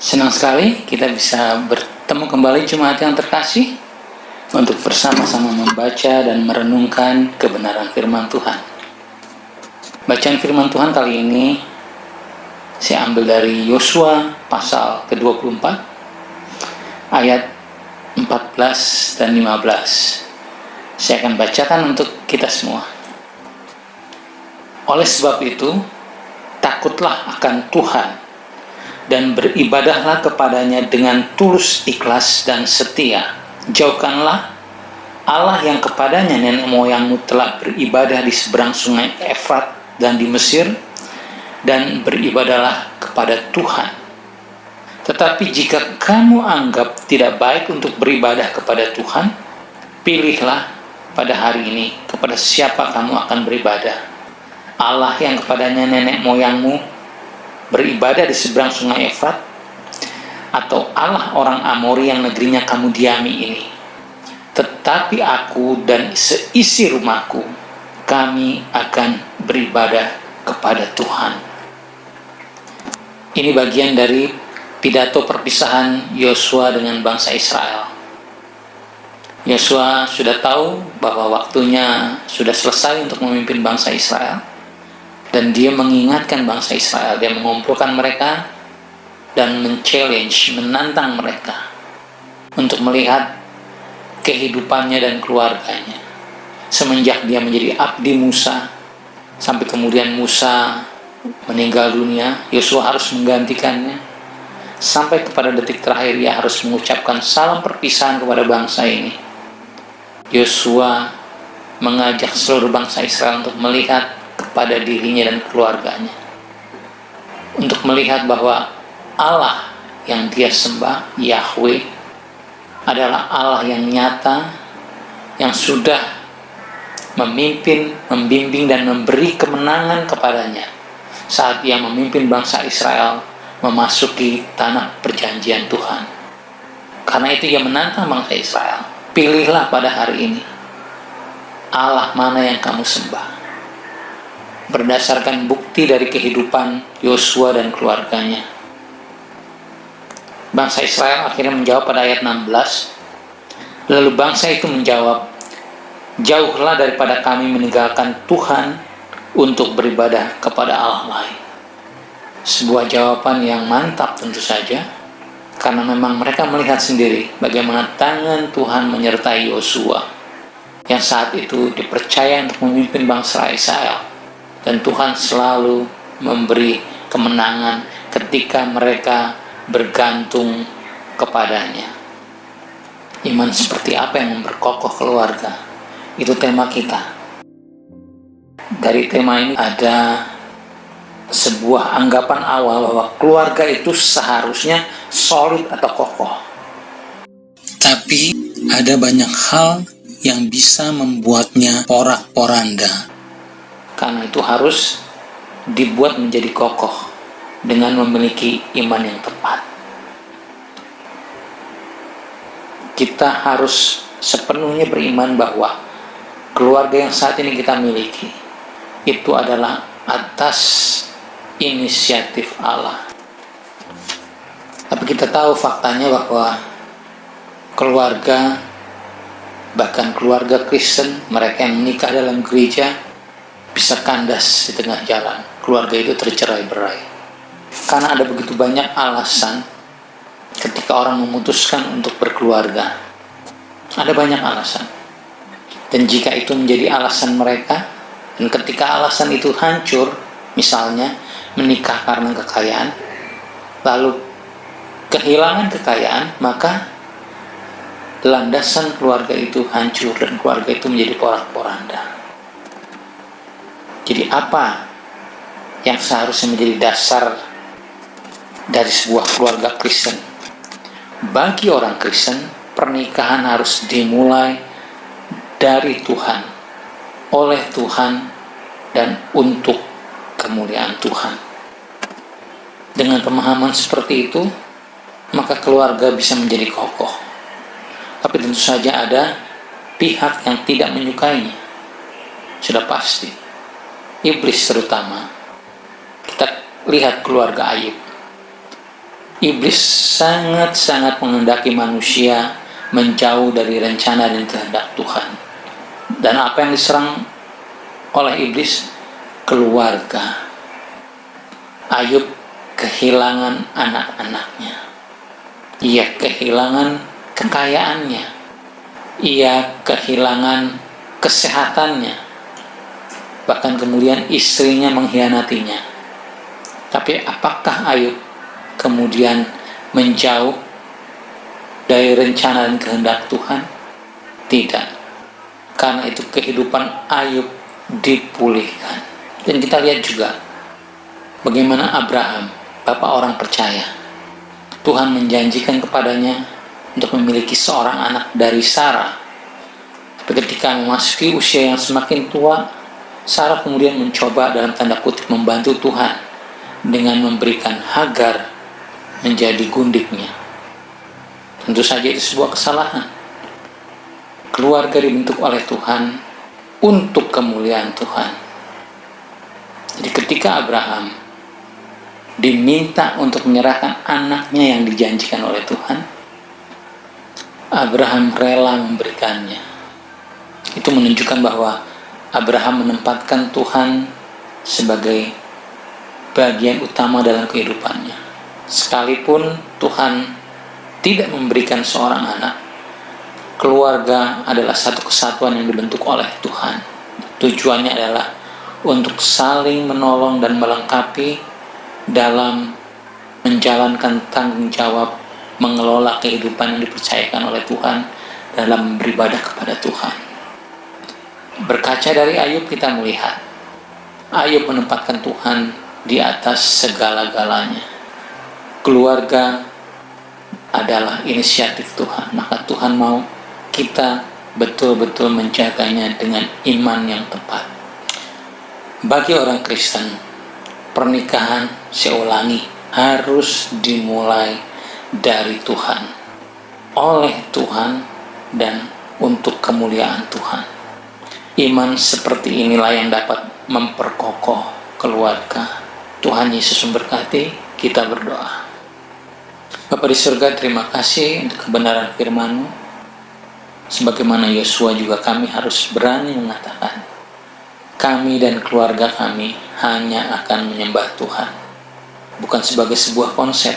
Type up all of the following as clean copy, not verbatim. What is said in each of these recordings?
Senang sekali kita bisa bertemu kembali jemaat yang terkasih untuk bersama-sama membaca dan merenungkan kebenaran firman Tuhan. Bacaan firman Tuhan kali ini saya ambil dari Yosua pasal ke-24 ayat 14 dan 15. Saya akan bacakan untuk kita semua. Oleh sebab itu, takutlah akan Tuhan dan beribadahlah kepadanya dengan tulus, ikhlas, dan setia. Jauhkanlah Allah yang kepadanya nenek moyangmu telah beribadah di seberang sungai Efrat dan di Mesir, dan beribadahlah kepada Tuhan. Tetapi jika kamu anggap tidak baik untuk beribadah kepada Tuhan, pilihlah pada hari ini kepada siapa kamu akan beribadah. Allah yang kepadanya nenek moyangmu beribadah di seberang sungai Efrat, atau Allah orang Amori yang negerinya kamu diami ini. Tetapi aku dan seisi rumahku, kami akan beribadah kepada Tuhan. Ini bagian dari pidato perpisahan Yosua dengan bangsa Israel. Yosua sudah tahu bahwa waktunya sudah selesai untuk memimpin bangsa Israel. Dan dia mengingatkan bangsa Israel, dia mengumpulkan mereka dan menantang mereka untuk melihat kehidupannya dan keluarganya. Semenjak dia menjadi abdi Musa, sampai kemudian Musa meninggal dunia, Yosua harus menggantikannya. Sampai kepada detik terakhir ia harus mengucapkan salam perpisahan kepada bangsa ini. Yosua mengajak seluruh bangsa Israel untuk melihat kepada dirinya dan keluarganya, untuk melihat bahwa Allah yang dia sembah, Yahweh, adalah Allah yang nyata, yang sudah memimpin, membimbing, dan memberi kemenangan kepadanya saat ia memimpin bangsa Israel memasuki tanah perjanjian Tuhan. Karena itu ia menantang bangsa Israel, pilihlah pada hari ini Allah mana yang kamu sembah. Berdasarkan bukti dari kehidupan Yosua dan keluarganya, bangsa Israel akhirnya menjawab pada ayat 16. Lalu bangsa itu menjawab, jauhlah daripada kami meninggalkan Tuhan untuk beribadah kepada Allah lain. Sebuah jawaban yang mantap tentu saja, karena memang mereka melihat sendiri bagaimana tangan Tuhan menyertai Yosua yang saat itu dipercaya untuk memimpin bangsa Israel. Dan Tuhan selalu memberi kemenangan ketika mereka bergantung kepadanya. Iman seperti apa yang memperkokoh keluarga? Itu tema kita. Dari tema ini ada sebuah anggapan awal bahwa keluarga itu seharusnya solid atau kokoh. Tapi ada banyak hal yang bisa membuatnya porak-poranda. Karena itu harus dibuat menjadi kokoh dengan memiliki iman yang tepat. Kita harus sepenuhnya beriman bahwa keluarga yang saat ini kita miliki itu adalah atas inisiatif Allah. Tapi kita tahu faktanya bahwa keluarga, bahkan keluarga Kristen, mereka yang menikah dalam gereja, bisa kandas di tengah jalan. Keluarga itu tercerai-berai karena ada begitu banyak alasan ketika orang memutuskan untuk berkeluarga. Ada banyak alasan, dan jika itu menjadi alasan mereka, dan ketika alasan itu hancur, misalnya menikah karena kekayaan, lalu kehilangan kekayaan, maka landasan keluarga itu hancur dan keluarga itu menjadi porak-poranda. Jadi apa yang seharusnya menjadi dasar dari sebuah keluarga Kristen? Bagi orang Kristen, pernikahan harus dimulai dari Tuhan, oleh Tuhan, dan untuk kemuliaan Tuhan. Dengan pemahaman seperti itu, maka keluarga bisa menjadi kokoh. Tapi tentu saja ada pihak yang tidak menyukainya. Sudah pasti. Iblis terutama. Kita lihat keluarga Ayub. Iblis sangat-sangat menghendaki manusia menjauh dari rencana dan kehendak Tuhan. Dan apa yang diserang oleh iblis? Keluarga. Ayub kehilangan anak-anaknya. Ia kehilangan kekayaannya. Ia kehilangan kesehatannya. Bahkan kemudian istrinya mengkhianatinya. Tapi apakah Ayub kemudian menjauh dari rencana dan kehendak Tuhan? Tidak. Karena itu kehidupan Ayub dipulihkan. Dan kita lihat juga bagaimana Abraham, bapak orang percaya, Tuhan menjanjikan kepadanya untuk memiliki seorang anak dari Sarah. Tapi ketika memasuki usia yang semakin tua, Sarah kemudian mencoba dalam tanda kutip membantu Tuhan dengan memberikan Hagar menjadi gundiknya. Tentu saja itu sebuah kesalahan. Keluarga dibentuk oleh Tuhan untuk kemuliaan Tuhan. Jadi ketika Abraham diminta untuk menyerahkan anaknya yang dijanjikan oleh Tuhan, Abraham rela memberikannya. Itu menunjukkan bahwa Abraham menempatkan Tuhan sebagai bagian utama dalam kehidupannya. Sekalipun Tuhan tidak memberikan seorang anak, keluarga adalah satu kesatuan yang dibentuk oleh Tuhan. Tujuannya adalah untuk saling menolong dan melengkapi dalam menjalankan tanggung jawab mengelola kehidupan yang dipercayakan oleh Tuhan dalam beribadah kepada Tuhan. Berkaca dari Ayub kita melihat Ayub menempatkan Tuhan di atas segala-galanya. Keluarga adalah inisiatif Tuhan, maka Tuhan mau kita betul-betul menjaganya dengan iman yang tepat. Bagi orang Kristen, pernikahan, saya ulangi, harus dimulai dari Tuhan, oleh Tuhan, dan untuk kemuliaan Tuhan. Iman seperti inilah yang dapat memperkokoh keluarga. Tuhan Yesus memberkati, kita berdoa. Bapa di surga, terima kasih untuk kebenaran firman-Mu. Sebagaimana Yosua juga kami harus berani mengatakan, kami dan keluarga kami hanya akan menyembah Tuhan. Bukan sebagai sebuah konsep,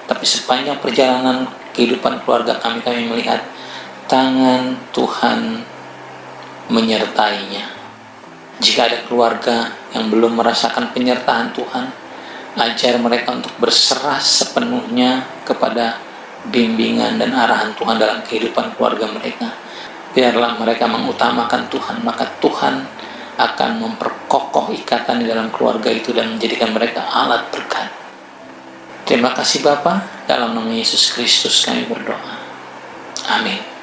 tapi sepanjang perjalanan kehidupan keluarga kami melihat tangan Tuhan menyertainya. Jika ada keluarga yang belum merasakan penyertaan Tuhan, ajar mereka untuk berserah sepenuhnya kepada bimbingan dan arahan Tuhan dalam kehidupan keluarga mereka. Biarlah mereka mengutamakan Tuhan, maka Tuhan akan memperkokoh ikatan di dalam keluarga itu dan menjadikan mereka alat berkat. Terima kasih Bapa, dalam nama Yesus Kristus kami berdoa. Amin.